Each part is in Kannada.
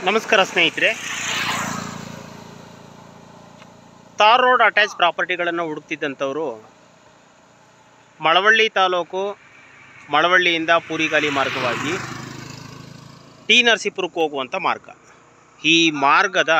ನಮಸ್ಕಾರ ಸ್ನೇಹಿತರೆ, ತಾರ್ ರೋಡ್ ಅಟ್ಯಾಚ್ ಪ್ರಾಪರ್ಟಿಗಳನ್ನು ಹುಡುಕ್ತಿದ್ದಂಥವರು ಮಳವಳ್ಳಿ ತಾಲೂಕು ಮಳವಳ್ಳಿಯಿಂದ ಪೂರಿಗಾಲಿ ಮಾರ್ಗವಾಗಿ ಟಿ ನರಸೀಪುರಕ್ಕೆ ಹೋಗುವಂಥ ಮಾರ್ಗ. ಈ ಮಾರ್ಗದ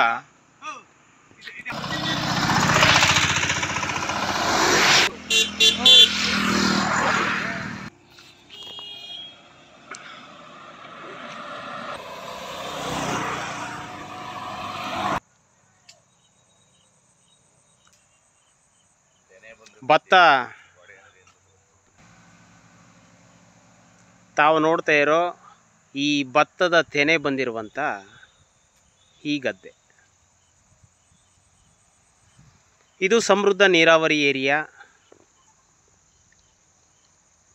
ಭತ್ತ ತಾವು ನೋಡ್ತಾ ಇರೋ ಈ ಭತ್ತದ ತೆನೆ ಬಂದಿರುವಂಥ ಈ ಗದ್ದೆ, ಇದು ಸಮೃದ್ಧ ನೀರಾವರಿ ಏರಿಯಾ.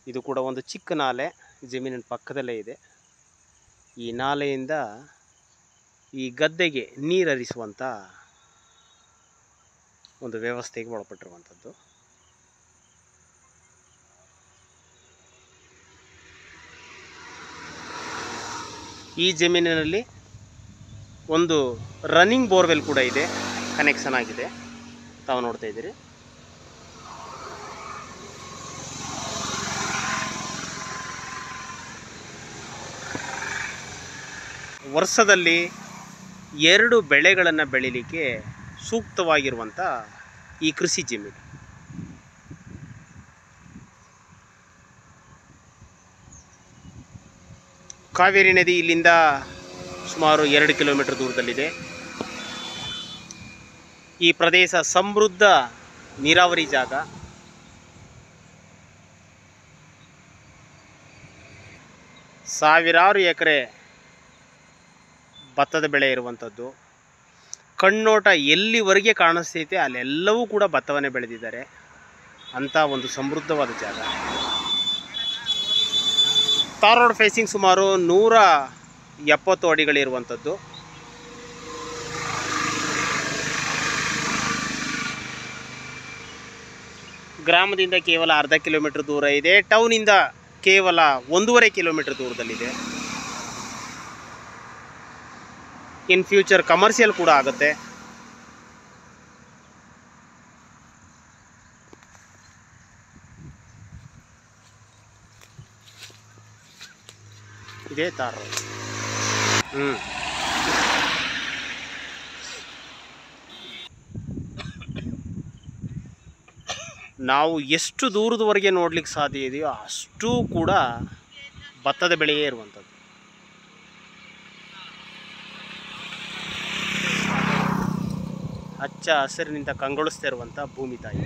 ಇದು ಕೂಡ ಒಂದು ಚಿಕ್ಕ ನಾಲೆ ಜಮೀನಿನ ಪಕ್ಕದಲ್ಲೇ ಇದೆ. ಈ ನಾಲೆಯಿಂದ ಈ ಗದ್ದೆಗೆ ನೀರರಿಸುವಂಥ ಒಂದು ವ್ಯವಸ್ಥೆಗೆ ಒಳಪಟ್ಟಿರುವಂಥದ್ದು. ಈ ಜಮೀನಿನಲ್ಲಿ ಒಂದು ರನ್ನಿಂಗ್ ಬೋರ್ವೆಲ್ ಕೂಡ ಇದೆ, ಕನೆಕ್ಷನ್ ಆಗಿದೆ, ತಾವು ನೋಡ್ತಾ ಇದ್ದೀರಿ. ವರ್ಷದಲ್ಲಿ 2 ಬೆಳೆಗಳನ್ನು ಬೆಳೀಲಿಕ್ಕೆ ಸೂಕ್ತವಾಗಿರುವಂಥ ಈ ಕೃಷಿ ಜಮೀನು. ಕಾವೇರಿ ನದಿ ಇಲ್ಲಿಂದ ಸುಮಾರು 2 ಕಿಲೋಮೀಟರ್ ದೂರದಲ್ಲಿದೆ. ಈ ಪ್ರದೇಶ ಸಮೃದ್ಧ ನೀರಾವರಿ ಜಾಗ. ಸಾವಿರಾರು ಎಕರೆ ಭತ್ತದ ಬೆಳೆ ಇರುವಂಥದ್ದು. ಕಣ್ಣೋಟ ಎಲ್ಲಿವರೆಗೆ ಕಾಣಿಸ್ತೈತೆ ಅಲ್ಲೆಲ್ಲವೂ ಕೂಡ ಭತ್ತವನ್ನೇ ಬೆಳೆದಿದ್ದಾರೆ. ಅಂಥ ಒಂದು ಸಮೃದ್ಧವಾದ ಜಾಗ. ತಾರ್ ರೋಡ್ ಫೇಸಿಂಗ್ ಸುಮಾರು 170 ಅಡಿಗಳಿರುವಂಥದ್ದು. ಗ್ರಾಮದಿಂದ ಕೇವಲ ಅರ್ಧ ಕಿಲೋಮೀಟರ್ ದೂರ ಇದೆ. ಟೌನಿಂದ ಕೇವಲ 1.5 ಕಿಲೋಮೀಟರ್ ದೂರದಲ್ಲಿದೆ. ಇನ್ ಫ್ಯೂಚರ್ ಕಮರ್ಷಿಯಲ್ ಕೂಡ ಆಗುತ್ತೆ. ಇದೇ ತಾರ್ ರೋಡ್. ನಾವು ಎಷ್ಟು ದೂರದವರೆಗೆ ನೋಡ್ಲಿಕ್ಕೆ ಸಾಧ್ಯ ಇದೆಯೋ ಅಷ್ಟು ಕೂಡ ಭತ್ತದ ಬೆಳೆಯೇ ಇರುವಂಥದ್ದು. ಹಚ್ಚ ಹಸಿರಿನಿಂದ ಕಂಗೊಳಿಸ್ತಾ ಇರುವಂಥ ಭೂಮಿ ತಾಯಿ.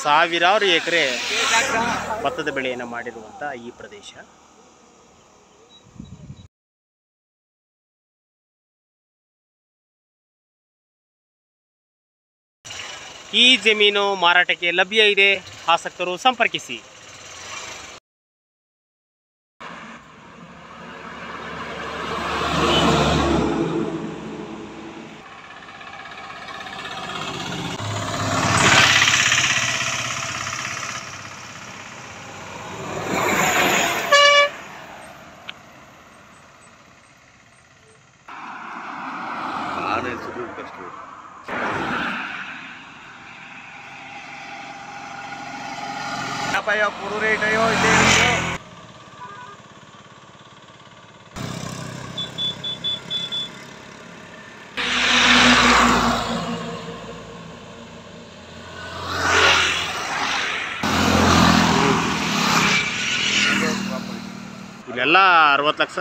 ಸಾವಿರಾರು ಎಕರೆ ಭತ್ತದ ಬೆಳೆಯನ್ನು ಮಾಡಿರುವಂಥ ಈ ಪ್ರದೇಶ. ಈ ಜಮೀನು ಮಾರಾಟಕ್ಕೆ ಲಭ್ಯ ಇದೆ. ಆಸಕ್ತರು ಸಂಪರ್ಕಿಸಿ. ಪೂರು ರೇಟ್ ಅಯ್ಯೋ ಇದೆ. ಇಲ್ಲೆಲ್ಲ 60 ಲಕ್ಷ.